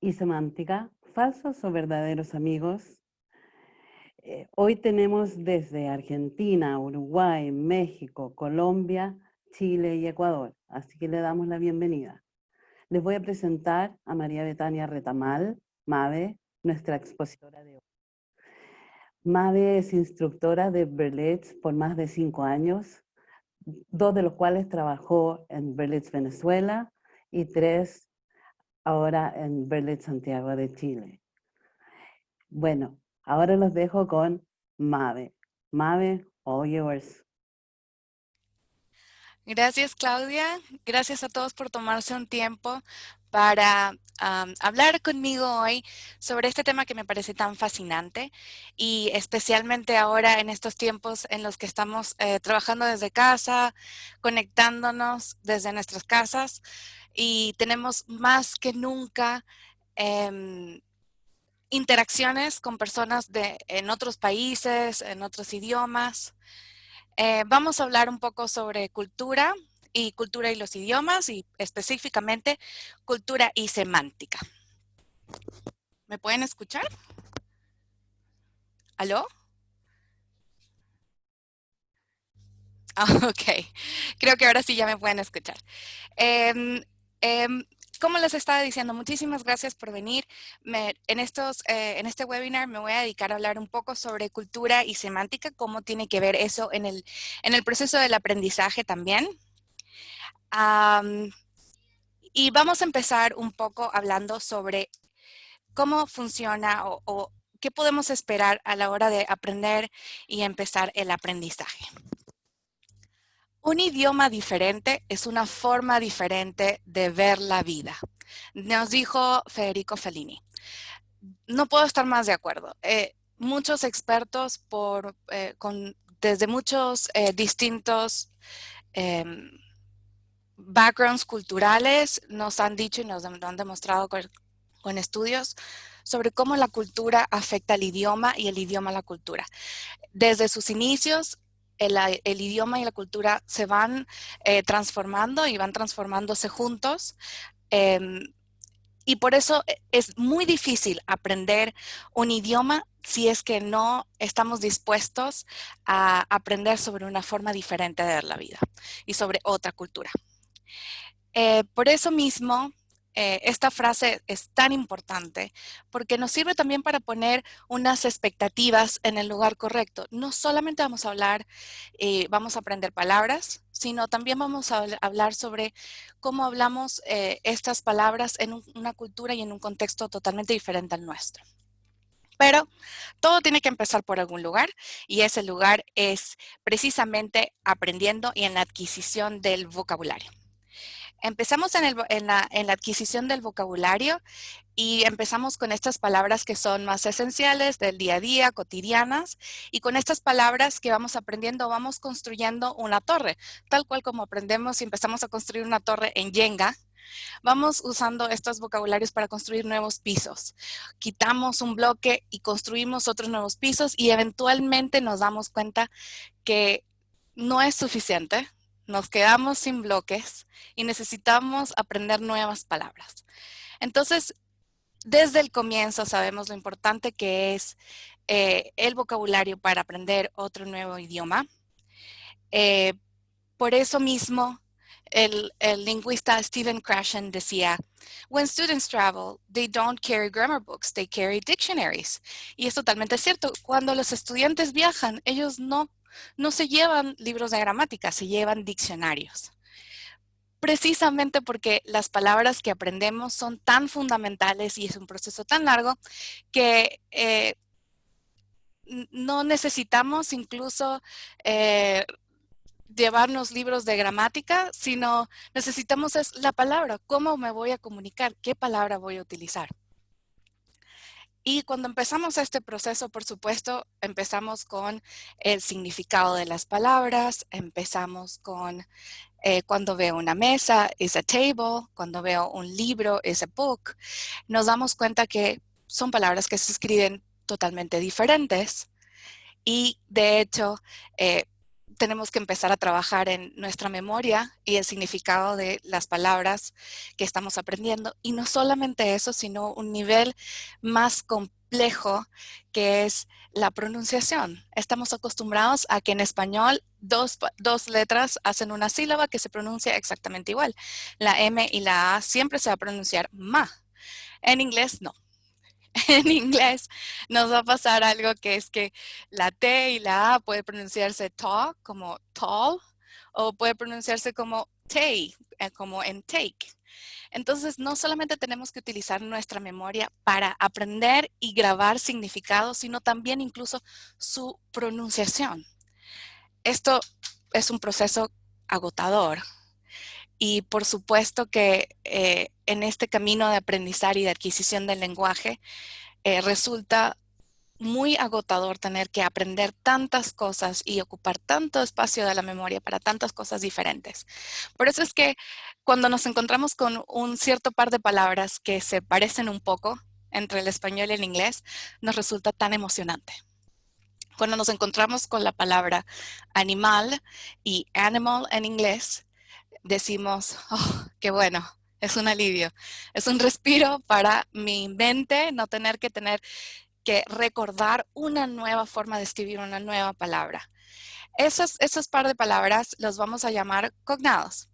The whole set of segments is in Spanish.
y semántica, falsos o verdaderos amigos. Hoy tenemos desde Argentina, Uruguay, México, Colombia, Chile y Ecuador, así que le damos la bienvenida. Les voy a presentar a María Betania Retamal, Mabe, nuestra expositora de hoy. Mabe es instructora de Berlitz por más de 5 años, 2 de los cuales trabajó en Berlitz Venezuela y 3 ahora en Berlitz Santiago de Chile. Bueno, ahora los dejo con Mabe. Mabe, all yours. Gracias, Claudia. Gracias a todos por tomarse un tiempo para hablar conmigo hoy sobre este tema que me parece tan fascinante y especialmente ahora en estos tiempos en los que estamos trabajando desde casa, conectándonos desde nuestras casas y tenemos más que nunca em, interacciones con personas en otros países, en otros idiomas. Vamos a hablar un poco sobre cultura y los idiomas y específicamente cultura y semántica. ¿Me pueden escuchar? ¿Aló? Ah, ok, creo que ahora sí ya me pueden escuchar. Em, em, Como les estaba diciendo, muchísimas gracias por venir. En este webinar me voy a dedicar a hablar un poco sobre cultura y semántica, cómo tiene que ver eso en el proceso del aprendizaje también. Am, y vamos a empezar un poco hablando sobre cómo funciona o qué podemos esperar a la hora de aprender y empezar el aprendizaje. Un idioma diferente es una forma diferente de ver la vida, nos dijo Federico Fellini. No puedo estar más de acuerdo. Muchos expertos desde muchos distintos em, backgrounds culturales nos han dicho y nos han demostrado con estudios sobre cómo la cultura afecta al idioma y el idioma a la cultura. Desde sus inicios, el idioma y la cultura se van transformando y van transformándose juntos. Eh, y por eso es muy difícil aprender un idioma si es que no estamos dispuestos a aprender sobre una forma diferente de ver la vida y sobre otra cultura. Por eso mismo, esta frase es tan importante porque nos sirve también para poner unas expectativas en el lugar correcto. No solamente vamos a hablar, vamos a aprender palabras, sino también vamos a hablar sobre cómo hablamos estas palabras en una cultura y en un contexto totalmente diferente al nuestro. Pero todo tiene que empezar por algún lugar y ese lugar es precisamente aprendiendo y en la adquisición del vocabulario. Empezamos en la adquisición del vocabulario y empezamos con estas palabras que son más esenciales del día a día, cotidianas, y con estas palabras que vamos aprendiendo vamos construyendo una torre, tal cual como aprendemos y empezamos a construir una torre en Jenga. Vamos usando estos vocabularios para construir nuevos pisos. Quitamos un bloque y construimos otros nuevos pisos y eventualmente nos damos cuenta que no es suficiente, nos quedamos sin bloques y necesitamos aprender nuevas palabras. Entonces, desde el comienzo sabemos lo importante que es el vocabulario para aprender otro nuevo idioma. Eh, por eso mismo, el lingüista Stephen Krashen decía, when students travel, they don't carry grammar books, they carry dictionaries. Y es totalmente cierto. Cuando los estudiantes viajan, ellos no se llevan libros de gramática, se llevan diccionarios. Precisamente porque las palabras que aprendemos son tan fundamentales y es un proceso tan largo que no necesitamos incluso llevarnos libros de gramática, sino necesitamos es la palabra, cómo me voy a comunicar, qué palabra voy a utilizar. Y cuando empezamos este proceso, por supuesto, empezamos con el significado de las palabras, empezamos con cuando veo una mesa, is a table, cuando veo un libro, is a book. Nos damos cuenta que son palabras que se escriben totalmente diferentes y de hecho tenemos que empezar a trabajar en nuestra memoria y el significado de las palabras que estamos aprendiendo. Y no solamente eso, sino un nivel más complejo que es la pronunciación. Estamos acostumbrados a que en español dos letras hacen una sílaba que se pronuncia exactamente igual. La M y la A siempre se va a pronunciar ma. En inglés no. En inglés nos va a pasar algo que es que la T y la A puede pronunciarse ta, como tall, o puede pronunciarse como tay, como en take. Entonces, no solamente tenemos que utilizar nuestra memoria para aprender y grabar significados, sino también incluso su pronunciación. Esto es un proceso agotador. Y por supuesto que en este camino de aprendizaje y de adquisición del lenguaje, resulta muy agotador tener que aprender tantas cosas y ocupar tanto espacio de la memoria para tantas cosas diferentes. Por eso es que cuando nos encontramos con un cierto par de palabras que se parecen un poco entre el español y el inglés, nos resulta tan emocionante. Cuando nos encontramos con la palabra animal y animal en inglés, decimos, oh, qué bueno, es un alivio, es un respiro para mi mente no tener que recordar una nueva forma de escribir una nueva palabra. Esos par de palabras los vamos a llamar cognados.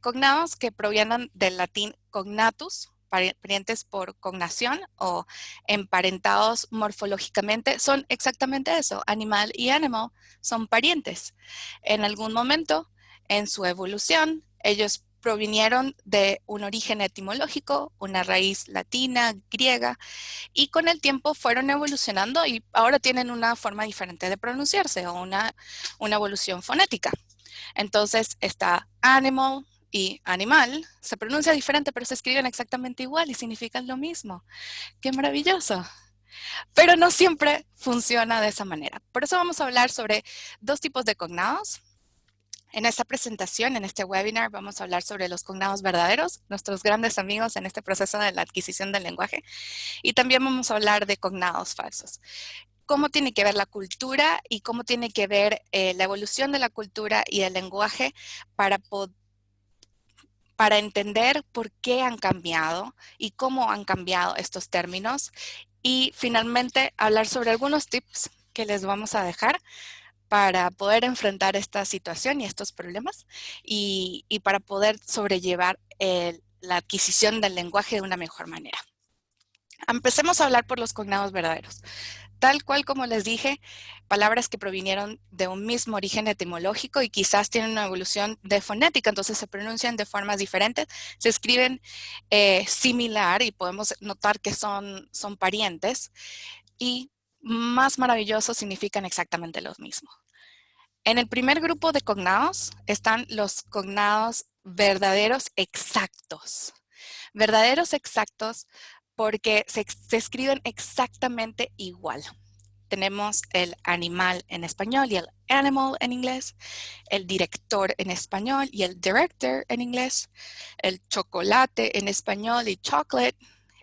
Cognados que provienen del latín cognatus, parientes por cognación o emparentados morfológicamente, son exactamente eso. Animal y animal son parientes. En algún momento, en su evolución, ellos provinieron de un origen etimológico, una raíz latina, griega, y con el tiempo fueron evolucionando y ahora tienen una forma diferente de pronunciarse o una evolución fonética. Entonces está animal y animal, se pronuncia diferente, pero se escriben exactamente igual y significan lo mismo. ¡Qué maravilloso! Pero no siempre funciona de esa manera. Por eso vamos a hablar sobre dos tipos de cognados. En esta presentación, en este webinar, vamos a hablar sobre los cognados verdaderos, nuestros grandes amigos en este proceso de la adquisición del lenguaje. Y también vamos a hablar de cognados falsos. Cómo tiene que ver la cultura y cómo tiene que ver la evolución de la cultura y el lenguaje para, para entender por qué han cambiado y cómo han cambiado estos términos. Y finalmente hablar sobre algunos tips que les vamos a dejar para poder enfrentar esta situación y estos problemas y para poder sobrellevar la adquisición del lenguaje de una mejor manera. Empecemos a hablar por los cognados verdaderos. Tal cual como les dije, palabras que provinieron de un mismo origen etimológico y quizás tienen una evolución de fonética, entonces se pronuncian de formas diferentes, se escriben similar y podemos notar que son parientes y más maravilloso significan exactamente lo mismo. En el primer grupo de cognados están los cognados verdaderos exactos. Verdaderos exactos porque se escriben exactamente igual. Tenemos el animal en español y el animal en inglés, el director en español y el director en inglés, el chocolate en español y chocolate,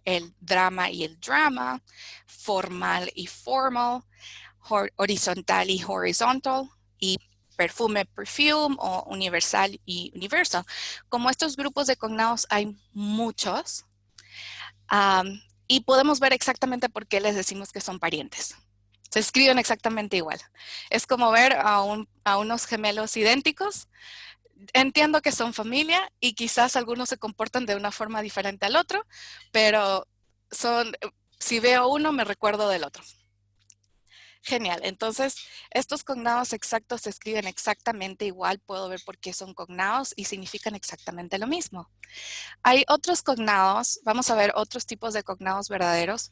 el drama y el drama, formal y formal, horizontal y horizontal, y perfume, perfume, o universal y universal. Como estos grupos de cognados hay muchos, y podemos ver exactamente por qué les decimos que son parientes. Se escriben exactamente igual. Es como ver a unos gemelos idénticos. Entiendo que son familia y quizás algunos se comportan de una forma diferente al otro, pero si veo uno me recuerdo del otro. Genial. Entonces, estos cognados exactos se escriben exactamente igual. Puedo ver por qué son cognados y significan exactamente lo mismo. Hay otros cognados, vamos a ver otros tipos de cognados verdaderos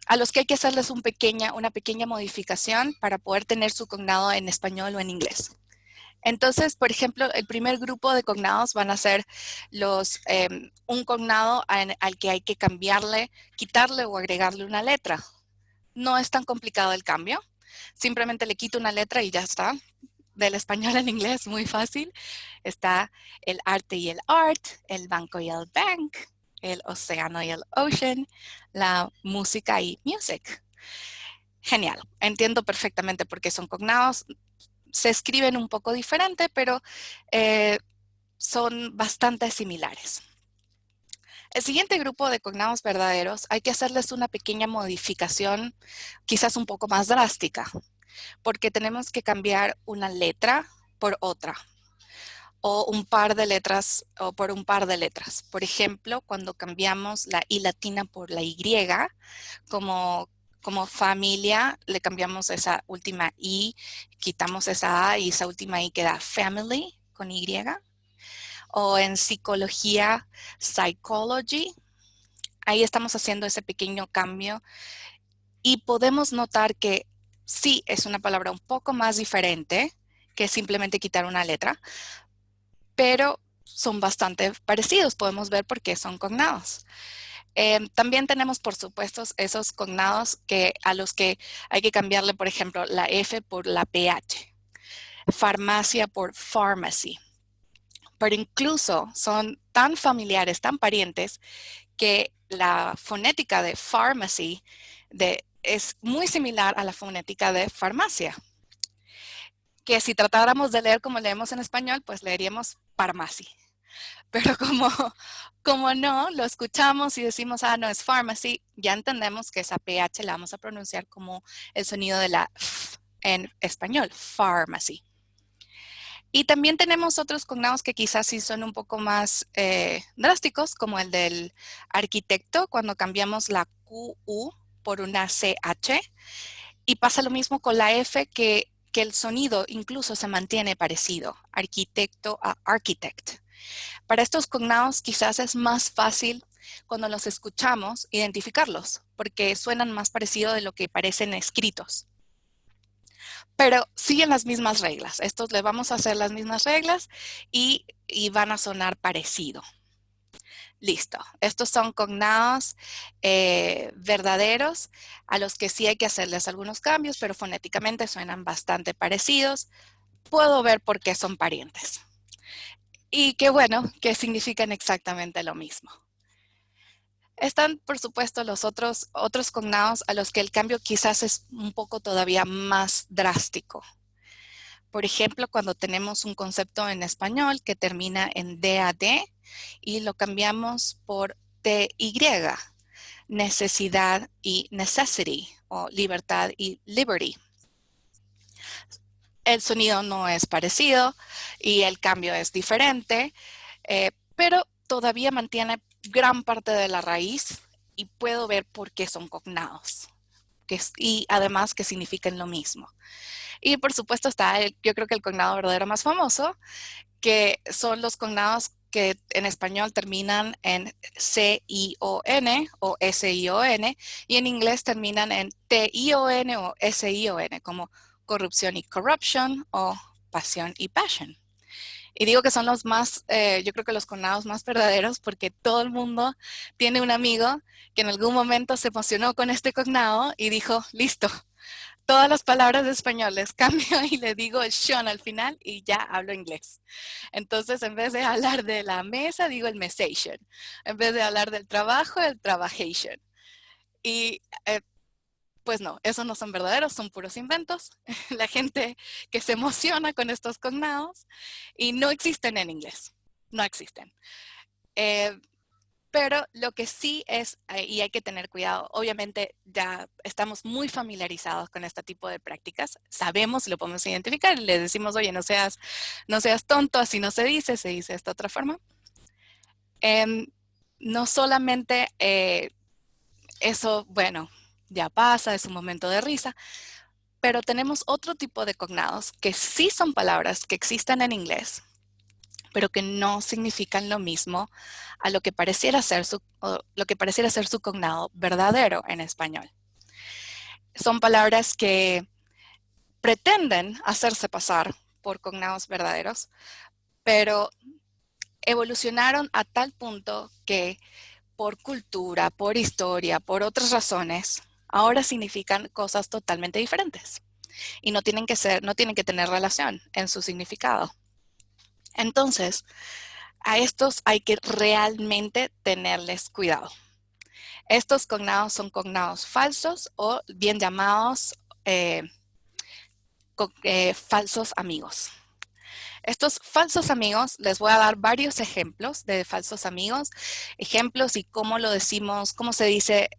a los que hay que hacerles una pequeña modificación para poder tener su cognado en español o en inglés. Entonces, por ejemplo, el primer grupo de cognados van a ser un cognado al que hay que quitarle o agregarle una letra. No es tan complicado el cambio. Simplemente le quito una letra y ya está. Del español al inglés, muy fácil. Está el arte y el art, el banco y el bank, el océano y el ocean, la música y music. Genial. Entiendo perfectamente por qué son cognados. se escriben un poco diferente, pero son bastante similares. El siguiente grupo de cognados verdaderos hay que hacerles una pequeña modificación, quizás un poco más drástica, porque tenemos que cambiar una letra por otra, o un par de letras, o por un par de letras. Por ejemplo, cuando cambiamos la I latina por la Y, como familia, le cambiamos esa última I, quitamos esa A y esa última I queda family con Y. O en psicología, psychology, ahí estamos haciendo ese pequeño cambio y podemos notar que sí es una palabra un poco más diferente que simplemente quitar una letra, pero son bastante parecidos. Podemos ver por qué son cognados. También tenemos, por supuesto, esos cognados a los que hay que cambiarle, por ejemplo, la F por la PH, farmacia por pharmacy. Pero incluso son tan familiares, tan parientes, que la fonética de pharmacy es muy similar a la fonética de farmacia. Que si tratáramos de leer como leemos en español, pues leeríamos pharmacy. Pero como no, lo escuchamos y decimos, no es pharmacy, ya entendemos que esa PH la vamos a pronunciar como el sonido de la F en español, pharmacy. Y también tenemos otros cognados que quizás sí son un poco más drásticos, como el del arquitecto, cuando cambiamos la QU por una CH. Y pasa lo mismo con la F, que el sonido incluso se mantiene parecido, arquitecto a architect. Para estos cognados quizás es más fácil cuando los escuchamos identificarlos, porque suenan más parecido de lo que parecen escritos. Pero siguen las mismas reglas. Estos le vamos a hacer las mismas reglas y van a sonar parecido. Listo. Estos son cognados verdaderos a los que sí hay que hacerles algunos cambios, pero fonéticamente suenan bastante parecidos. Puedo ver por qué son parientes. Y qué bueno, que significan exactamente lo mismo. Están, por supuesto, los otros cognados a los que el cambio quizás es un poco todavía más drástico. Por ejemplo, cuando tenemos un concepto en español que termina en DAD y lo cambiamos por TY, necesidad y necessity, o libertad y liberty. El sonido no es parecido y el cambio es diferente, pero todavía mantiene gran parte de la raíz y puedo ver por qué son cognados. Y además que significan lo mismo. Y por supuesto está, yo creo que el cognado verdadero más famoso, que son los cognados que en español terminan en C-I-O-N o S-I-O-N y en inglés terminan en T-I-O-N o S-I-O-N, como corrupción y corruption o pasión y passion. Y digo que son los más, yo creo que los cognados más verdaderos porque todo el mundo tiene un amigo que en algún momento se emocionó con este cognado y dijo, listo, todas las palabras de español les cambio y le digo el shon al final y ya hablo inglés. Entonces, en vez de hablar de la mesa, digo el mesation. En vez de hablar del trabajo, el trabajation. Y pues no, esos no son verdaderos, son puros inventos. La gente que se emociona con estos cognados y no existen en inglés. No existen. Pero lo que sí es, y hay que tener cuidado, obviamente ya estamos muy familiarizados con este tipo de prácticas, sabemos, lo podemos identificar, le decimos, oye, no seas tonto, así no se dice de esta otra forma. No solamente eso, bueno, ya pasa, es un momento de risa, pero tenemos otro tipo de cognados que sí son palabras que existen en inglés, pero que no significan lo mismo a lo que pareciera ser su cognado verdadero en español. Son palabras que pretenden hacerse pasar por cognados verdaderos, pero evolucionaron a tal punto que por cultura, por historia, por otras razones, ahora significan cosas totalmente diferentes y no tienen que tener relación en su significado. Entonces, a estos hay que realmente tenerles cuidado. Estos cognados son cognados falsos o bien llamados falsos amigos. Estos falsos amigos, les voy a dar varios ejemplos de falsos amigos, ejemplos y cómo lo decimos, cómo se dice,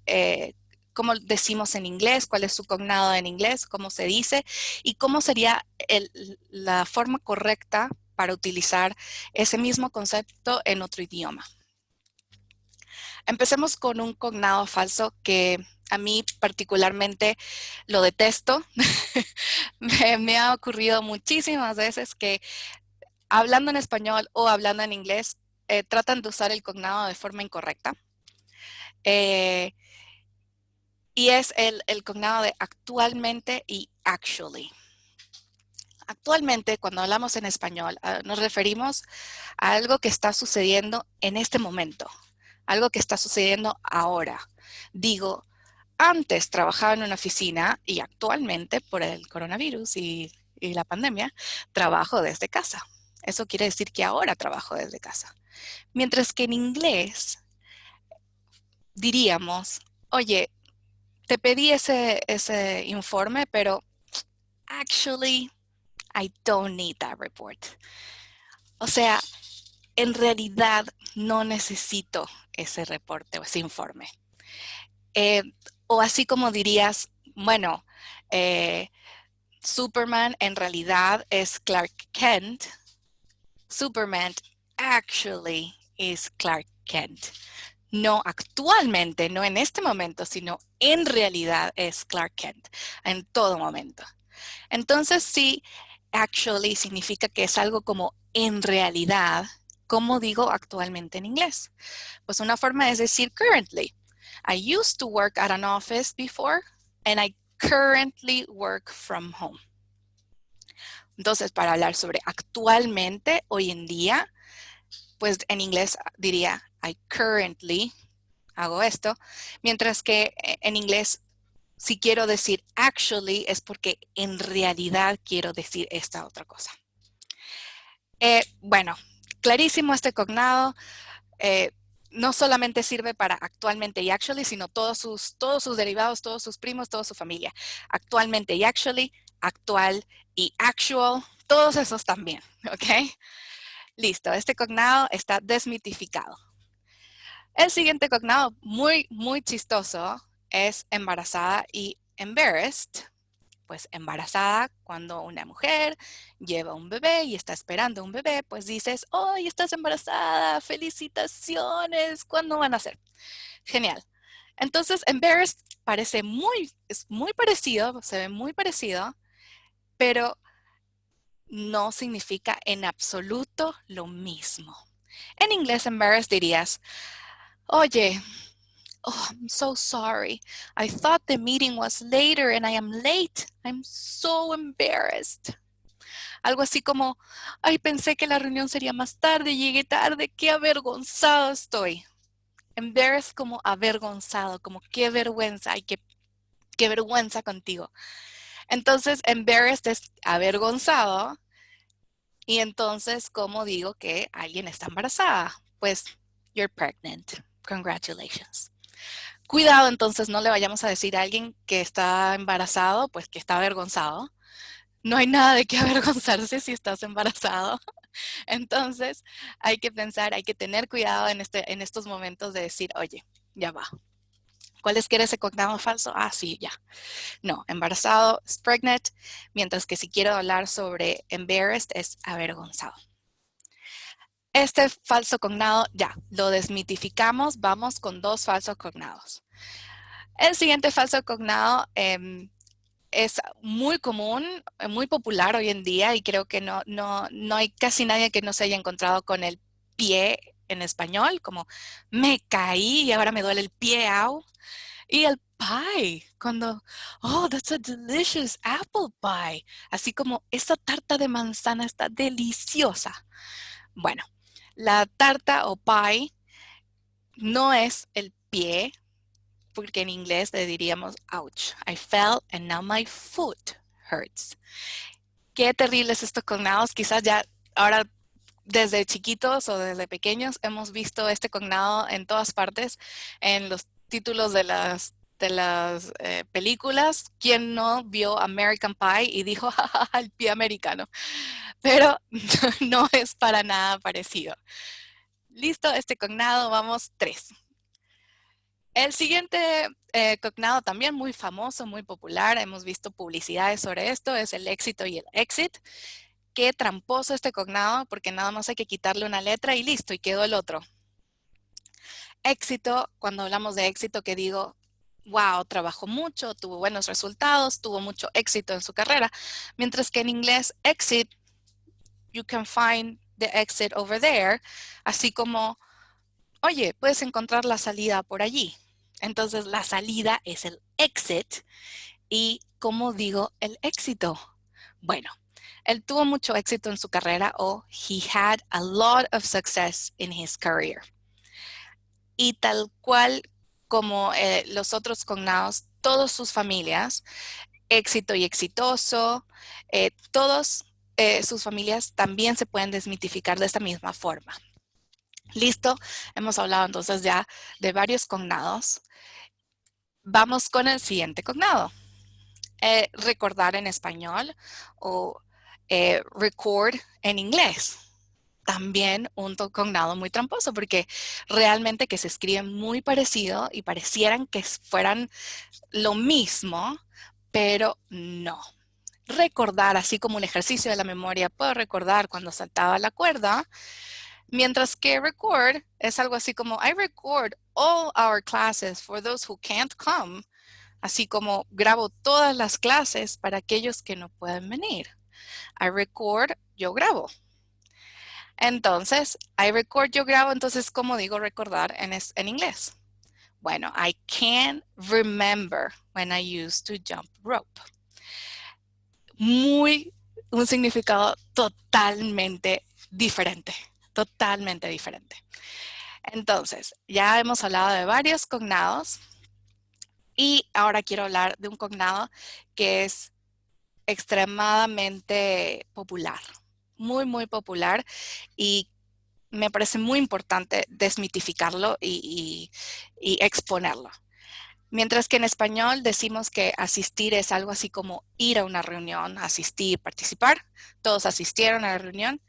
cómo decimos en inglés, cuál es su cognado en inglés, cómo se dice y cómo sería la forma correcta para utilizar ese mismo concepto en otro idioma. Empecemos con un cognado falso que a mí particularmente lo detesto. Me ha ocurrido muchísimas veces que hablando en español o hablando en inglés tratan de usar el cognado de forma incorrecta. Y es el cognado de actualmente y actually. Actualmente, cuando hablamos en español, nos referimos a algo que está sucediendo en este momento, algo que está sucediendo ahora. Digo, antes trabajaba en una oficina y actualmente, por el coronavirus y la pandemia, trabajo desde casa. Eso quiere decir que ahora trabajo desde casa. Mientras que en inglés diríamos, oye, te pedí ese informe, pero actually, I don't need that report. O sea, en realidad no necesito ese reporte o ese informe. O así como dirías, bueno, Superman en realidad es Clark Kent. Superman actually is Clark Kent. No actualmente, no en este momento, sino en realidad es Clark Kent en todo momento. Entonces sí, actually significa que es algo como en realidad, como digo actualmente en inglés. Pues una forma es decir currently. I used to work at an office before and I currently work from home. Entonces, para hablar sobre actualmente, hoy en día, pues en inglés diría I currently hago esto, mientras que en inglés si quiero decir actually es porque en realidad quiero decir esta otra cosa. Bueno, clarísimo este cognado. No solamente sirve para actualmente y actually, sino todos sus derivados, todos sus primos, toda su familia. Actualmente y actually, actual y actual, todos esos también, ¿ok? Listo, este cognado está desmitificado. El siguiente cognado, muy, muy chistoso, es embarazada y embarrassed. Pues embarazada, cuando una mujer lleva un bebé y está esperando un bebé, pues dices, ¡ay, estás embarazada! ¡Felicitaciones! ¿Cuándo van a ser? Genial. Entonces, embarrassed es muy parecido, se ve muy parecido, pero no significa en absoluto lo mismo. En inglés, embarrassed dirías, oye, oh, I'm so sorry. I thought the meeting was later and I am late. I'm so embarrassed. Algo así como, ay, pensé que la reunión sería más tarde, llegué tarde, qué avergonzado estoy. Embarrassed como avergonzado, como qué vergüenza, ay, qué vergüenza contigo. Entonces, embarrassed es avergonzado y entonces, ¿cómo digo que alguien está embarazada? Pues, you're pregnant. Congratulations. Cuidado, entonces no le vayamos a decir a alguien que está embarazado, pues que está avergonzado. No hay nada de qué avergonzarse si estás embarazado. Entonces hay que pensar, hay que tener cuidado en estos momentos de decir, oye, ya va. ¿Cuál es que era ese cognado falso? Ah, sí, ya. No, embarazado es pregnant, mientras que si quiero hablar sobre embarrassed es avergonzado. Este falso cognado, ya, lo desmitificamos, vamos con dos falsos cognados. El siguiente falso cognado es muy común, muy popular hoy en día y creo que no hay casi nadie que no se haya encontrado con el pie en español, como me caí y ahora me duele el pie, au. Y el pie, cuando, oh, that's a delicious apple pie. Así como esa tarta de manzana está deliciosa. Bueno, la tarta o pie no es el pie, porque en inglés le diríamos, ouch, I fell and now my foot hurts. Qué terribles estos cognados. Quizás ya ahora desde chiquitos o desde pequeños hemos visto este cognado en todas partes, en los títulos de las películas. ¿Quién no vio American Pie y dijo, jajaja, el pie americano? Pero no es para nada parecido. Listo, este cognado, vamos 3. El siguiente cognado también muy famoso, muy popular, hemos visto publicidades sobre esto, es el éxito y el exit. Qué tramposo este cognado, porque nada más hay que quitarle una letra y listo, y quedó el otro. Éxito, cuando hablamos de éxito, que digo, wow, trabajó mucho, tuvo buenos resultados, tuvo mucho éxito en su carrera. Mientras que en inglés, exit, you can find the exit over there, así como, oye, puedes encontrar la salida por allí. Entonces, la salida es el exit. ¿Y cómo digo el éxito? Bueno, él tuvo mucho éxito en su carrera o he had a lot of success in his career. Y tal cual como los otros cognados, todas sus familias, éxito y exitoso, todas sus familias también se pueden desmitificar de esta misma forma. Listo, hemos hablado entonces ya de varios cognados. Vamos con el siguiente cognado. Recordar en español o record en inglés. También un cognado muy tramposo porque realmente que se escribe muy parecido y parecieran que fueran lo mismo, pero no. Recordar, así como un ejercicio de la memoria, puedo recordar cuando saltaba la cuerda, mientras que record es algo así como I record all our classes for those who can't come, así como grabo todas las clases para aquellos que no pueden venir. I record, yo grabo. Entonces, I record, yo grabo, entonces, ¿cómo digo recordar en inglés? Bueno, I can't remember when I used to jump rope. Un significado totalmente diferente, totalmente diferente. Entonces, ya hemos hablado de varios cognados y ahora quiero hablar de un cognado que es extremadamente popular, muy, muy popular y me parece muy importante desmitificarlo y exponerlo. Mientras que en español decimos que asistir es algo así como ir a una reunión, asistir, participar. Todos asistieron a la reunión.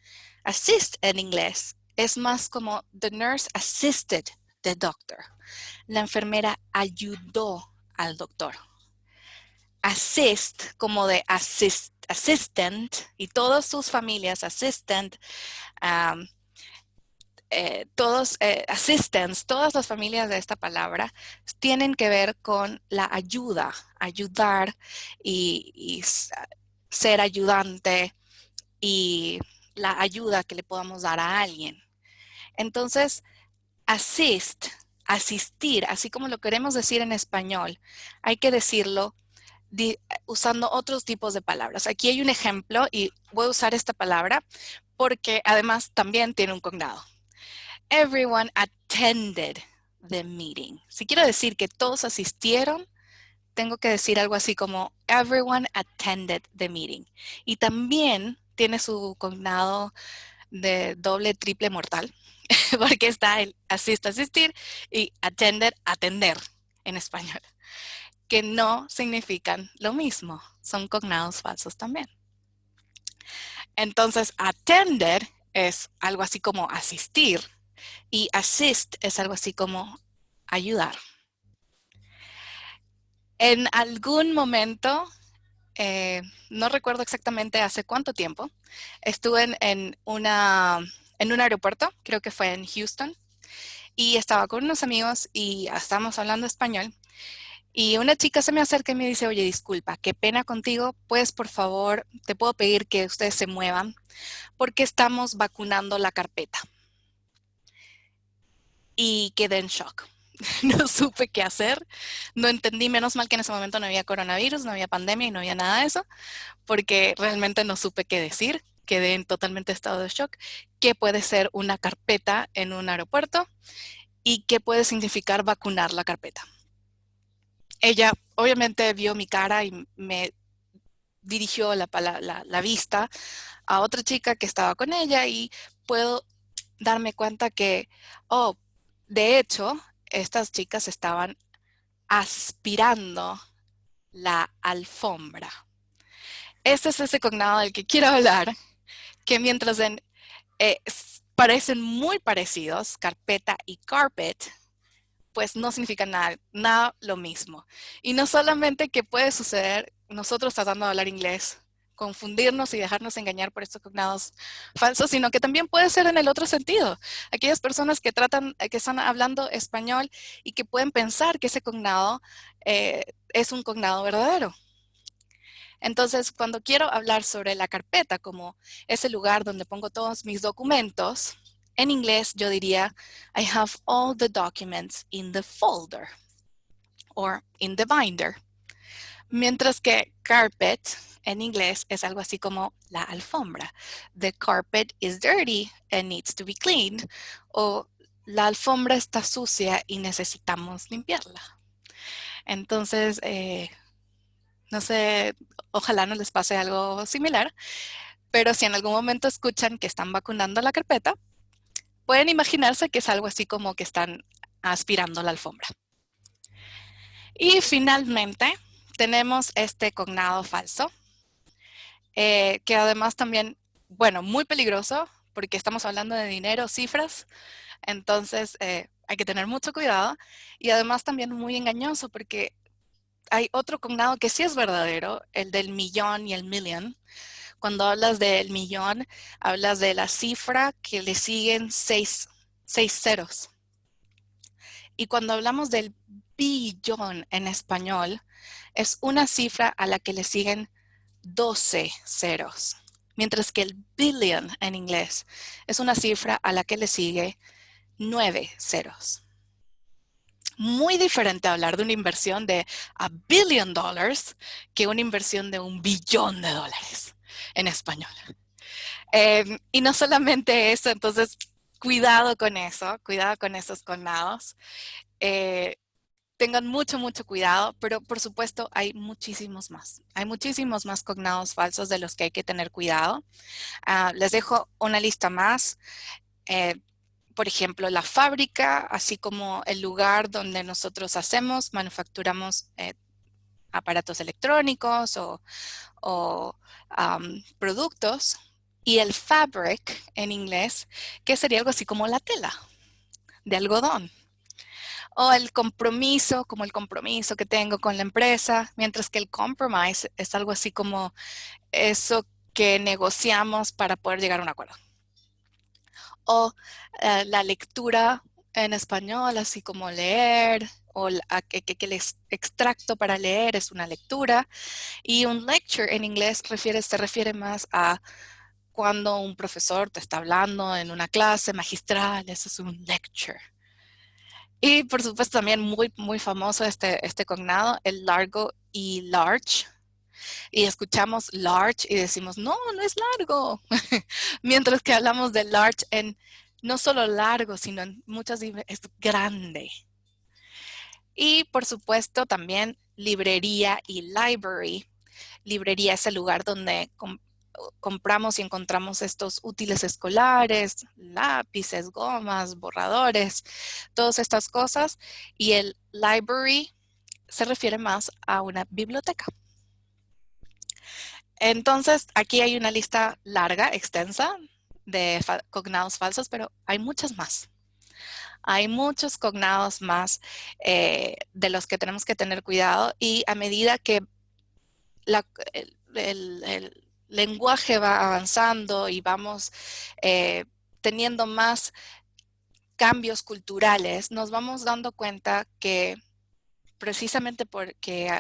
Assist en inglés es más como the nurse assisted the doctor. La enfermera ayudó al doctor. Assist como de assistant y todas sus familias assistant, um, todos assistants, todas las familias de esta palabra tienen que ver con la ayuda, ayudar y ser ayudante y la ayuda que le podamos dar a alguien. Entonces, assist, asistir, así como lo queremos decir en español, hay que decirlo usando otros tipos de palabras. Aquí hay un ejemplo y voy a usar esta palabra porque además también tiene un cognado. Everyone attended the meeting. Si quiero decir que todos asistieron, tengo que decir algo así como everyone attended the meeting. Y también tiene su cognado de doble, triple mortal, porque está el asistir y attended, atender en español, que no significan lo mismo. Son cognados falsos también. Entonces, attended es algo así como asistir y assist es algo así como ayudar. En algún momento, no recuerdo exactamente hace cuánto tiempo, estuve en un aeropuerto, creo que fue en Houston, y estaba con unos amigos y estábamos hablando español. Y una chica se me acerca y me dice, oye, disculpa, qué pena contigo, pues por favor, te puedo pedir que ustedes se muevan porque estamos vacunando la carpeta. Y quedé en shock. No supe qué hacer, no entendí, menos mal que en ese momento no había coronavirus, no había pandemia y no había nada de eso, porque realmente no supe qué decir, quedé en totalmente estado de shock. ¿Qué puede ser una carpeta en un aeropuerto? ¿Y qué puede significar vacunar la carpeta? Ella obviamente vio mi cara y me dirigió la vista a otra chica que estaba con ella y puedo darme cuenta que, oh, de hecho, estas chicas estaban aspirando la alfombra. Este es ese cognado del que quiero hablar, que mientras parecen muy parecidos, carpeta y carpet, pues no significa nada lo mismo. Y no solamente que puede suceder nosotros tratando de hablar inglés, confundirnos y dejarnos engañar por estos cognados falsos, sino que también puede ser en el otro sentido. Aquellas personas que que están hablando español y que pueden pensar que ese cognado es un cognado verdadero. Entonces, cuando quiero hablar sobre la carpeta como ese lugar donde pongo todos mis documentos, en inglés yo diría, I have all the documents in the folder or in the binder. Mientras que carpet en inglés es algo así como la alfombra. The carpet is dirty and needs to be cleaned. O la alfombra está sucia y necesitamos limpiarla. Entonces, no sé, ojalá no les pase algo similar, pero si en algún momento escuchan que están vacunando la carpeta, pueden imaginarse que es algo así como que están aspirando la alfombra. Y finalmente tenemos este cognado falso, que además también, bueno, muy peligroso porque estamos hablando de dinero, cifras, entonces hay que tener mucho cuidado y además también muy engañoso porque hay otro cognado que sí es verdadero, el del millón y el million. Cuando hablas del millón, hablas de la cifra que le siguen seis ceros. Y cuando hablamos del billón en español, es una cifra a la que le siguen 12 ceros. Mientras que el billion en inglés es una cifra a la que le sigue 9 ceros. Muy diferente hablar de una inversión de $1 billion que una inversión de $1 billón en español. Y no solamente eso, entonces cuidado con eso, cuidado con esos conados. Tengan mucho, mucho cuidado, pero por supuesto hay muchísimos más. Hay muchísimos más cognados falsos de los que hay que tener cuidado. Les dejo una lista más. Por ejemplo, la fábrica, así como el lugar donde nosotros manufacturamos aparatos electrónicos o productos. Y el fabric en inglés, que sería algo así como la tela de algodón. O el compromiso, como el compromiso que tengo con la empresa, mientras que el compromise es algo así como eso que negociamos para poder llegar a un acuerdo. O la lectura en español, así como leer, o que el extracto para leer es una lectura. Y un lecture en inglés se refiere más a cuando un profesor te está hablando en una clase magistral, eso es un lecture. Y por supuesto también muy, muy famoso este cognado, el largo y large. Y escuchamos large y decimos, no, no es largo. Mientras que hablamos de large en no solo largo, sino en muchas es grande. Y por supuesto también librería y library. Librería es el lugar donde compramos y encontramos estos útiles escolares, lápices, gomas, borradores, todas estas cosas. Y el library se refiere más a una biblioteca. Entonces, aquí hay una lista larga, extensa, de cognados falsos, pero hay muchas más. Hay muchos cognados más de los que tenemos que tener cuidado y a medida que el lenguaje va avanzando y vamos teniendo más cambios culturales, nos vamos dando cuenta que precisamente porque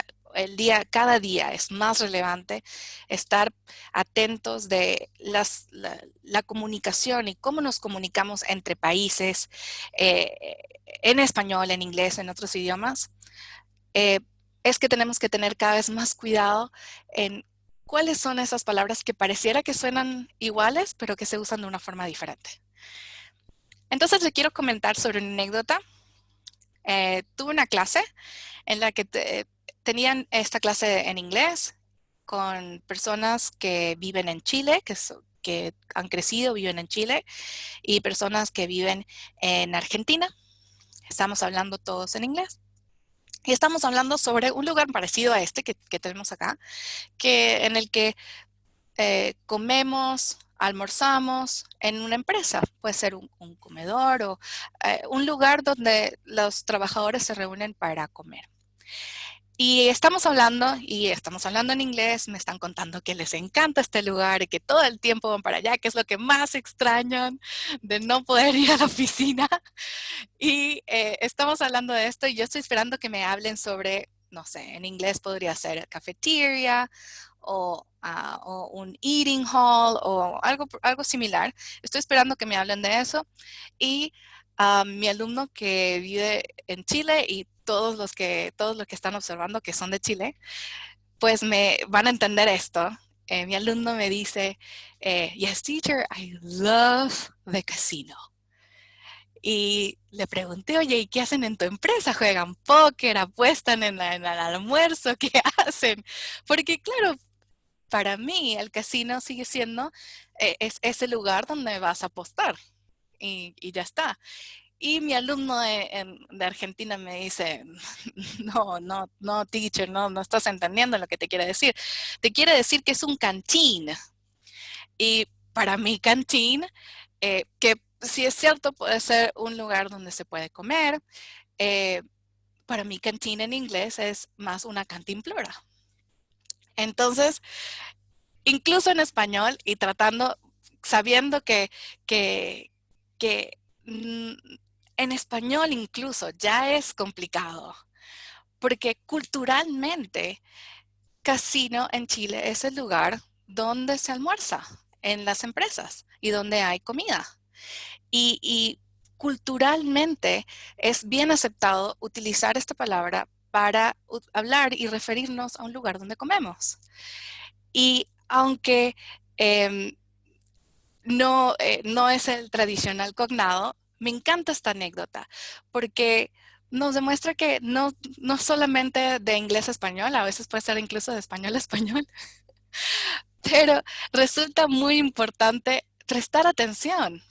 cada día es más relevante estar atentos de la comunicación y cómo nos comunicamos entre países en español, en inglés, en otros idiomas. Es que tenemos que tener cada vez más cuidado en cuáles son esas palabras que pareciera que suenan iguales, pero que se usan de una forma diferente. Entonces, le quiero comentar sobre una anécdota. Tuve una clase en la que tenían esta clase en inglés con personas que viven en Chile, que han crecido, viven en Chile, y personas que viven en Argentina. Estamos hablando todos en inglés. Y estamos hablando sobre un lugar parecido a este que tenemos acá, en el que comemos, almorzamos en una empresa. Puede ser un comedor o un lugar donde los trabajadores se reúnen para comer. Y estamos hablando en inglés, me están contando que les encanta este lugar y que todo el tiempo van para allá, que es lo que más extrañan de no poder ir a la oficina. Y estamos hablando de esto y yo estoy esperando que me hablen sobre, no sé, en inglés podría ser cafeteria o un eating hall o algo similar. Estoy esperando que me hablen de eso. Y mi alumno que vive en Chile y todos los que están observando que son de Chile, pues me van a entender esto. Mi alumno me dice, yes, teacher, I love the casino. Y le pregunté, oye, ¿y qué hacen en tu empresa? ¿Juegan póker? ¿Apuestan en el almuerzo? ¿Qué hacen? Porque claro, para mí el casino sigue siendo es ese lugar donde vas a apostar y ya está. Y mi alumno de Argentina me dice, no, teacher, no estás entendiendo lo que te quiere decir. Te quiere decir que es un cantín. Y para mí cantín, que si es cierto, puede ser un lugar donde se puede comer. eh, para mí cantín en inglés es más una cantimplora. Entonces, incluso en español y sabiendo que, que en español incluso ya es complicado, porque culturalmente casino en Chile es el lugar donde se almuerza en las empresas y donde hay comida. Y culturalmente es bien aceptado utilizar esta palabra para hablar y referirnos a un lugar donde comemos. Y aunque em, no es el tradicional cognado, me encanta esta anécdota porque nos demuestra que no solamente de inglés a español, a veces puede ser incluso de español a español, pero resulta muy importante prestar atención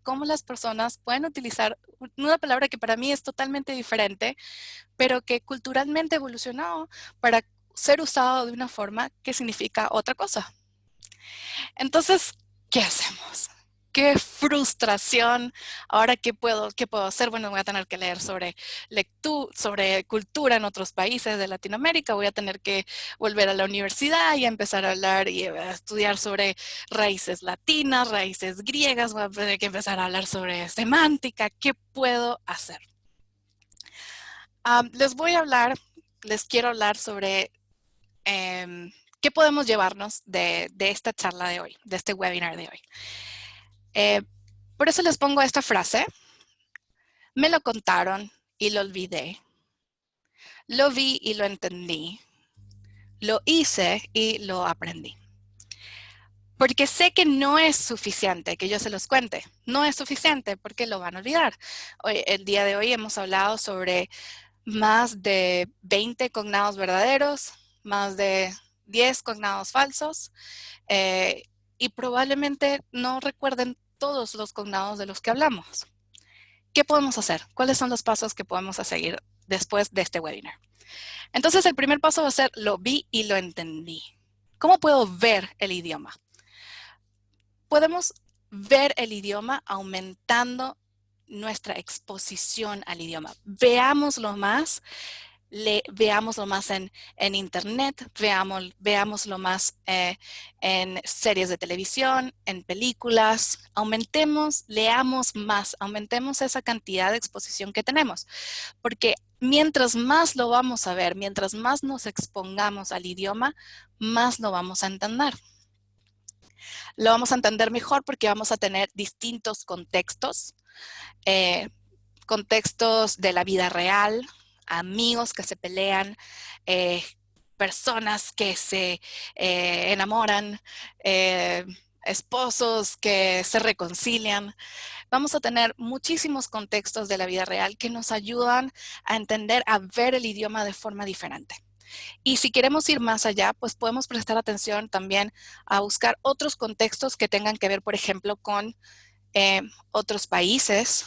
cómo las personas pueden utilizar una palabra que para mí es totalmente diferente, pero que culturalmente evolucionó para ser usado de una forma que significa otra cosa. Entonces, ¿qué hacemos? Qué frustración. Ahora, qué puedo hacer? Bueno, voy a tener que leer sobre cultura en otros países de Latinoamérica. Voy a tener que volver a la universidad y empezar a hablar y a estudiar sobre raíces latinas, raíces griegas. Voy a tener que empezar a hablar sobre semántica. ¿Qué puedo hacer? Les les quiero hablar sobre qué podemos llevarnos de esta charla de hoy, de este webinar de hoy. Por eso les pongo esta frase. Me lo contaron y lo olvidé. Lo vi y lo entendí. Lo hice y lo aprendí. Porque sé que no es suficiente que yo se los cuente. No es suficiente porque lo van a olvidar. El día de hoy hemos hablado sobre más de 20 cognados verdaderos, más de 10 cognados falsos, y probablemente no recuerden todos los cognados de los que hablamos. ¿Qué podemos hacer? ¿Cuáles son los pasos que podemos seguir después de este webinar? Entonces, el primer paso va a ser lo vi y lo entendí. ¿Cómo puedo ver el idioma? Podemos ver el idioma aumentando nuestra exposición al idioma. Veámoslo más en internet, veámoslo más en series de televisión, en películas, leamos más, aumentemos esa cantidad de exposición que tenemos, porque mientras más lo vamos a ver, mientras más nos expongamos al idioma, más lo vamos a entender. Lo vamos a entender mejor porque vamos a tener distintos contextos, eh, contextos de la vida real, amigos que se pelean, personas que se enamoran, esposos que se reconcilian. Vamos a tener muchísimos contextos de la vida real que nos ayudan a entender, a ver el idioma de forma diferente. Y si queremos ir más allá, pues podemos prestar atención también a buscar otros contextos que tengan que ver, por ejemplo, con otros países,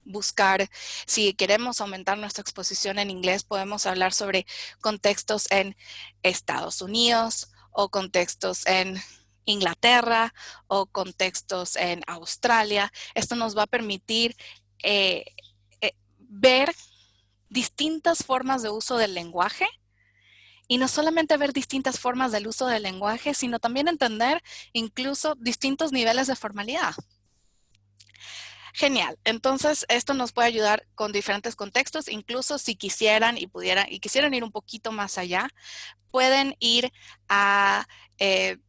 buscar, si queremos aumentar nuestra exposición en inglés, podemos hablar sobre contextos en Estados Unidos o contextos en Inglaterra o contextos en Australia. Esto nos va a permitir ver distintas formas de uso del lenguaje y no solamente ver distintas formas del uso del lenguaje, sino también entender incluso distintos niveles de formalidad. Genial. Entonces, esto nos puede ayudar con diferentes contextos, incluso si quisieran y quisieran ir un poquito más allá, pueden ir a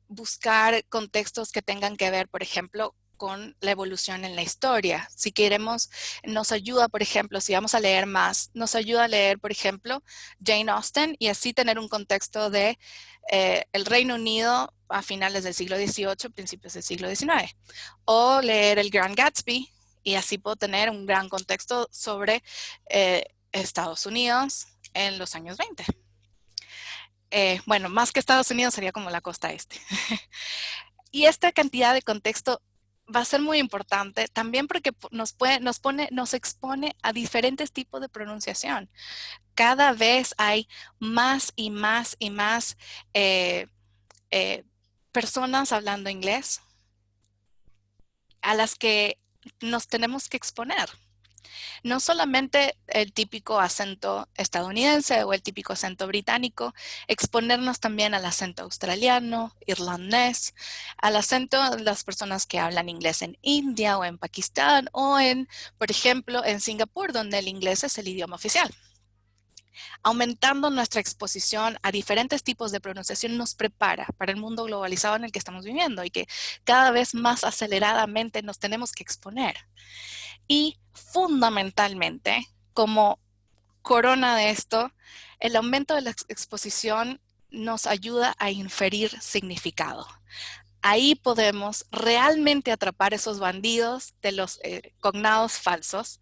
buscar contextos que tengan que ver, por ejemplo, con la evolución en la historia. Si queremos, nos ayuda, por ejemplo, si vamos a leer más, nos ayuda a leer, por ejemplo, Jane Austen y así tener un contexto de el Reino Unido a finales del siglo XVIII, principios del siglo XIX. O leer El Gran Gatsby y así puedo tener un gran contexto sobre Estados Unidos en los años 20. Bueno, más que Estados Unidos sería como la costa este. Y esta cantidad de contexto va a ser muy importante también porque nos expone a diferentes tipos de pronunciación. Cada vez hay más y más y más personas hablando inglés a las que nos tenemos que exponer. No solamente el típico acento estadounidense o el típico acento británico, exponernos también al acento australiano, irlandés, al acento de las personas que hablan inglés en India o en Pakistán o por ejemplo, en Singapur, donde el inglés es el idioma oficial. Aumentando nuestra exposición a diferentes tipos de pronunciación nos prepara para el mundo globalizado en el que estamos viviendo y que cada vez más aceleradamente nos tenemos que exponer. Y fundamentalmente, como corona de esto, el aumento de la exposición nos ayuda a inferir significado. Ahí podemos realmente atrapar esos bandidos de los cognados falsos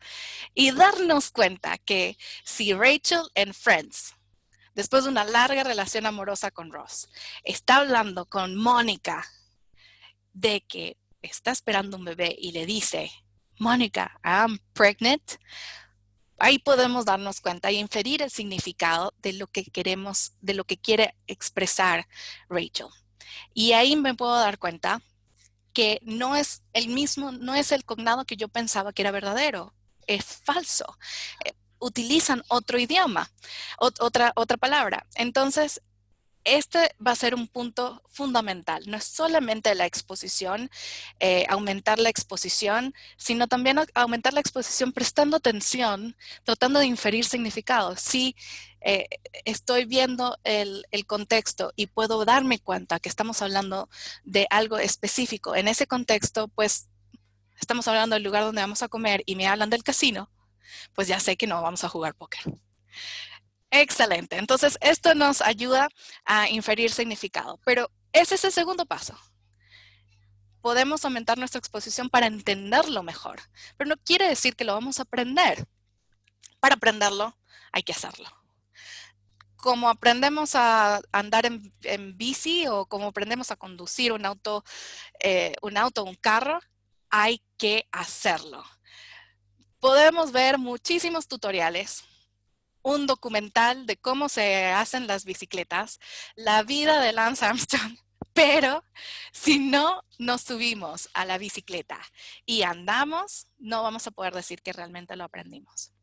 y darnos cuenta que si Rachel en Friends, después de una larga relación amorosa con Ross, está hablando con Mónica de que está esperando un bebé y le dice, Mónica, I'm pregnant, ahí podemos darnos cuenta y inferir el significado de lo que queremos, de lo que quiere expresar Rachel. Y ahí me puedo dar cuenta que no es el mismo, no es el cognado que yo pensaba que era verdadero, es falso. Utilizan otro idioma, otra palabra. Entonces, este va a ser un punto fundamental. No es solamente la exposición, aumentar la exposición, sino también aumentar la exposición prestando atención, tratando de inferir significados. Si estoy viendo el contexto y puedo darme cuenta que estamos hablando de algo específico en ese contexto, pues estamos hablando del lugar donde vamos a comer y me hablan del casino, pues ya sé que no vamos a jugar póker. Excelente. Entonces, esto nos ayuda a inferir significado, pero ese es el segundo paso. Podemos aumentar nuestra exposición para entenderlo mejor, pero no quiere decir que lo vamos a aprender. Para aprenderlo, hay que hacerlo. Como aprendemos a andar en bici o como aprendemos a conducir un auto, un carro, hay que hacerlo. Podemos ver muchísimos tutoriales, un documental de cómo se hacen las bicicletas, la vida de Lance Armstrong, pero si no nos subimos a la bicicleta y andamos, no vamos a poder decir que realmente lo aprendimos.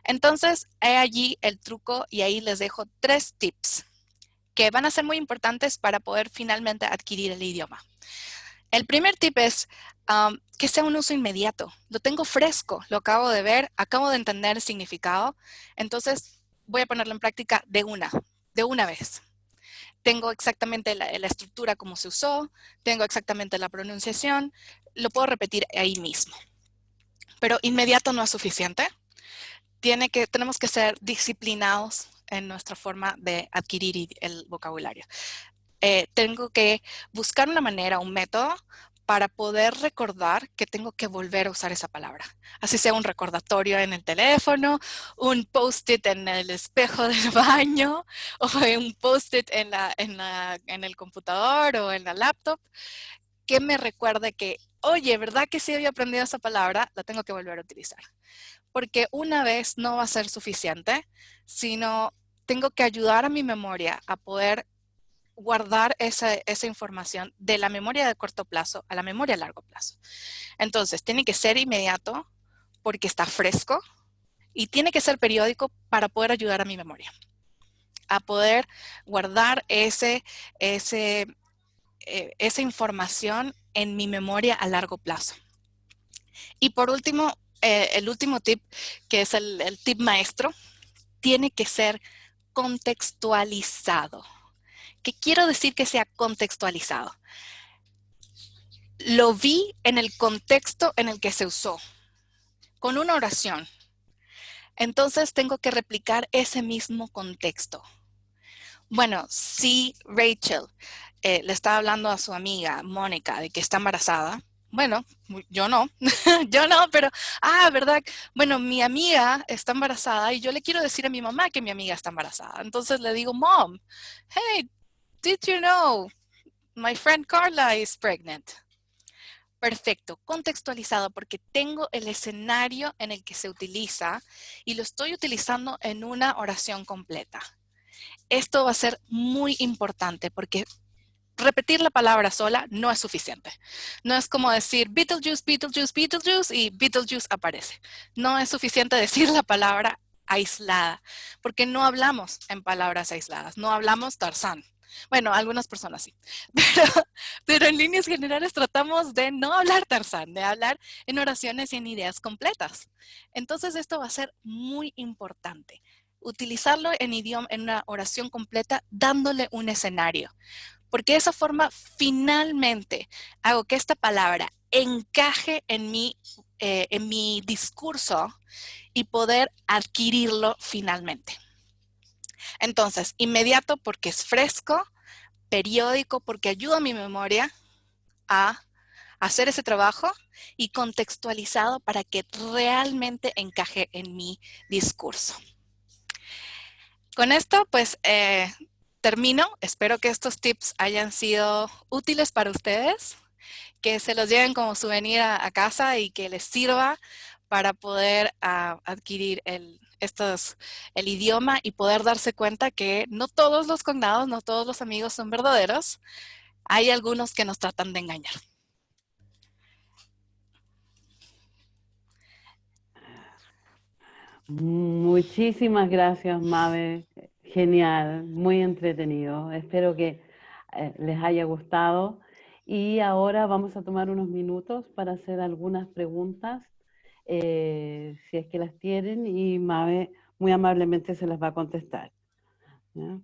Entonces, he allí el truco y ahí les dejo 3 tips que van a ser muy importantes para poder finalmente adquirir el idioma. El primer tip es que sea un uso inmediato. Lo tengo fresco, lo acabo de ver, acabo de entender el significado. Entonces, voy a ponerlo en práctica de una vez. Tengo exactamente la estructura como se usó, tengo exactamente la pronunciación, lo puedo repetir ahí mismo. Pero inmediato no es suficiente. Tenemos que ser disciplinados en nuestra forma de adquirir el vocabulario. Tengo que buscar una manera, un método para poder recordar que tengo que volver a usar esa palabra. Así sea un recordatorio en el teléfono, un post-it en el espejo del baño o un post-it en el computador o en la laptop que me recuerde que oye, ¿verdad que sí había aprendido esa palabra? La tengo que volver a utilizar. Porque una vez no va a ser suficiente, sino tengo que ayudar a mi memoria a poder guardar esa información de la memoria de corto plazo a la memoria a largo plazo. Entonces, tiene que ser inmediato porque está fresco y tiene que ser periódico para poder ayudar a mi memoria a poder guardar esa información en mi memoria a largo plazo. Y por último, el último tip, que es el tip maestro, tiene que ser contextualizado. ¿Qué quiero decir que sea contextualizado? Lo vi en el contexto en el que se usó, con una oración. Entonces tengo que replicar ese mismo contexto. Bueno, si Rachel le estaba hablando a su amiga Mónica de que está embarazada, bueno, yo no, yo no, pero, ¿verdad? Bueno, mi amiga está embarazada y yo le quiero decir a mi mamá que mi amiga está embarazada. Entonces le digo, Mom, hey, did you know my friend Carla is pregnant? Perfecto, contextualizado porque tengo el escenario en el que se utiliza y lo estoy utilizando en una oración completa. Esto va a ser muy importante porque repetir la palabra sola no es suficiente. No es como decir Beetlejuice, Beetlejuice, Beetlejuice y Beetlejuice aparece. No es suficiente decir la palabra aislada porque no hablamos en palabras aisladas. No hablamos Tarzán. Bueno, algunas personas sí, pero en líneas generales tratamos de no hablar Tarzán, de hablar en oraciones y en ideas completas. Entonces esto va a ser muy importante. Utilizarlo en idioma, en una oración completa, dándole un escenario. Porque de esa forma finalmente hago que esta palabra encaje en mi discurso y poder adquirirlo finalmente. Entonces, inmediato porque es fresco, periódico porque ayuda a mi memoria a hacer ese trabajo y contextualizado para que realmente encaje en mi discurso. Con esto, pues termino. Espero que estos tips hayan sido útiles para ustedes, que se los lleven como souvenir a casa y que les sirva para poder adquirir el idioma y poder darse cuenta que no todos los cognados, no todos los amigos son verdaderos. Hay algunos que nos tratan de engañar. Muchísimas gracias, Mabe. Genial, muy entretenido. Espero que les haya gustado. Y ahora vamos a tomar unos minutos para hacer algunas preguntas, si es que las tienen, y Mabe muy amablemente se las va a contestar. ¿Ya?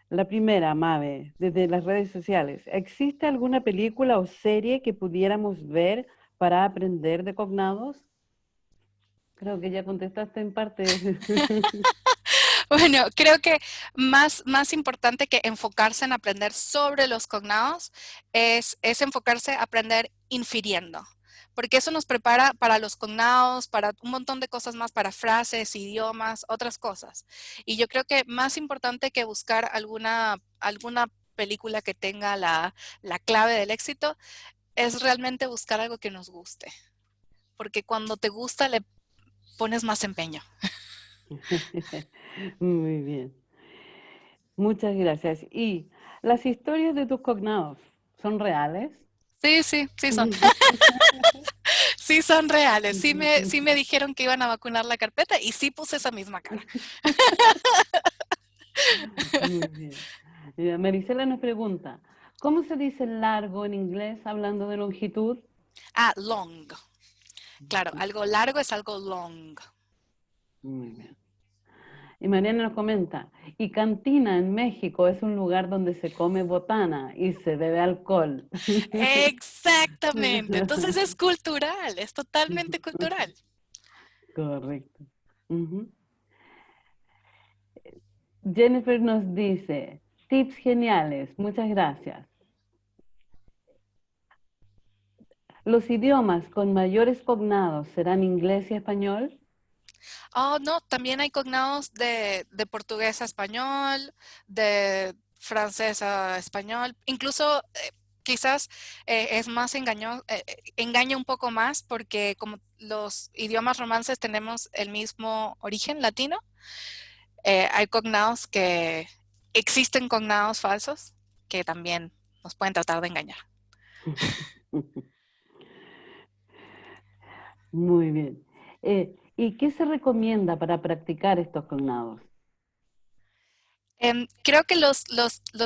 La primera, Mabe, desde las redes sociales. ¿Existe alguna película o serie que pudiéramos ver para aprender de cognados? Creo que ya contestaste en parte. Bueno, creo que más importante que enfocarse en aprender sobre los cognados es enfocarse a aprender infiriendo, porque eso nos prepara para los cognados, para un montón de cosas más, para frases, idiomas, otras cosas. Y yo creo que más importante que buscar alguna película que tenga la clave del éxito es realmente buscar algo que nos guste, porque cuando te gusta le pones más empeño. Muy bien. Muchas gracias. ¿Y las historias de tus cognados son reales? Sí, sí, sí son. Sí son reales. Sí me dijeron que iban a vacunar la carpeta y sí puse esa misma cara. Muy bien. Marisela nos pregunta, ¿cómo se dice largo en inglés hablando de longitud? Long. Claro, algo largo es algo long. Muy bien. Y Mariana nos comenta, y Cantina en México es un lugar donde se come botana y se bebe alcohol. Exactamente. Entonces es cultural, es totalmente cultural. Correcto. Ujú. Jennifer nos dice, tips geniales, muchas gracias. ¿Los idiomas con mayores cognados serán inglés y español? Oh, no, también hay cognados de portugués a español, de francés a español. Incluso quizás es más engaña un poco más porque como los idiomas romances tenemos el mismo origen latino, hay cognados que existen cognados falsos que también nos pueden tratar de engañar. Muy bien. ¿Y qué se recomienda para practicar estos cognados? Creo que los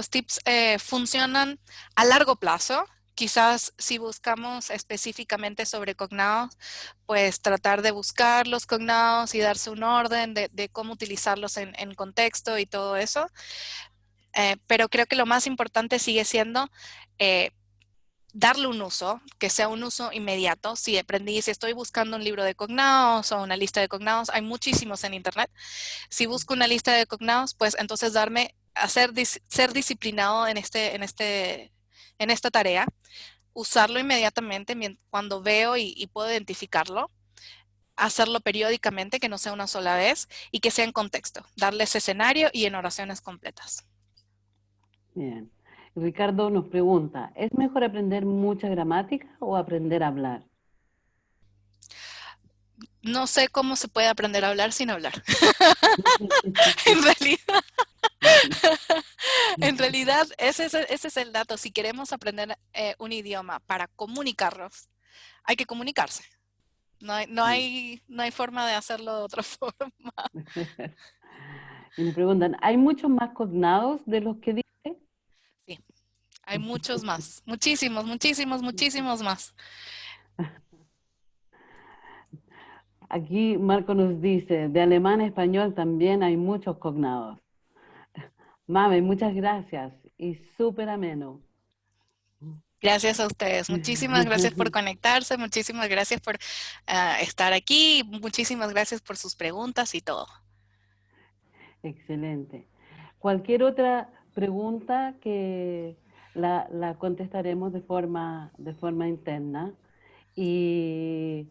tips funcionan a largo plazo. Quizás si buscamos específicamente sobre cognados, pues tratar de buscar los cognados y darse un orden de cómo utilizarlos en contexto y todo eso. Pero creo que lo más importante sigue siendo eh, darle un uso, que sea un uso inmediato. Si aprendí, si estoy buscando un libro de cognados o una lista de cognados, hay muchísimos en internet. Si busco una lista de cognados, pues entonces ser disciplinado en esta tarea, usarlo inmediatamente cuando veo y puedo identificarlo, hacerlo periódicamente, que no sea una sola vez y que sea en contexto, darles escenario y en oraciones completas. Bien. Ricardo nos pregunta, ¿es mejor aprender mucha gramática o aprender a hablar? No sé cómo se puede aprender a hablar sin hablar. En realidad, en realidad ese es el dato. Si queremos aprender un idioma para comunicarnos, hay que comunicarse. No hay forma de hacerlo de otra forma. Y nos preguntan, ¿hay muchos más cognados de los que dije? Sí, hay muchos más. Muchísimos, muchísimos, muchísimos más. Aquí Marco nos dice, de alemán a español también hay muchos cognados. Mame, muchas gracias y súper ameno. Gracias a ustedes. Muchísimas gracias por conectarse. Muchísimas gracias por estar aquí. Muchísimas gracias por sus preguntas y todo. Excelente. Cualquier otra pregunta que la contestaremos de forma interna y,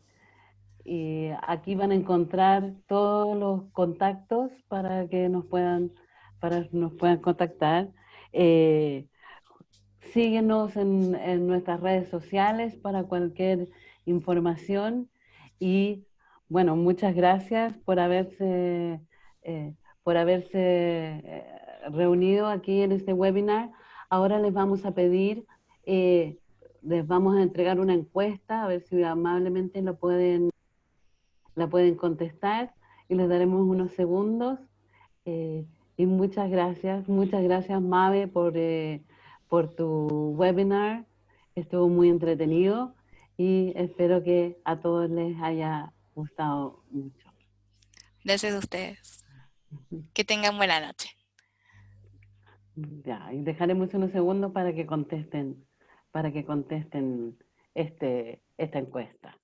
y aquí van a encontrar todos los contactos para que nos puedan contactar. Eh, Síguenos en nuestras redes sociales para cualquier información y bueno, muchas gracias eh, por haberse reunido aquí en este webinar. Ahora les vamos a pedir, les vamos a entregar una encuesta, a ver si amablemente la pueden contestar y les daremos unos segundos. Eh, y muchas gracias Mabe por tu webinar, estuvo muy entretenido y espero que a todos les haya gustado mucho. Gracias a ustedes. Que tengan buena noche. Ya, y dejaremos unos segundos para que contesten esta encuesta.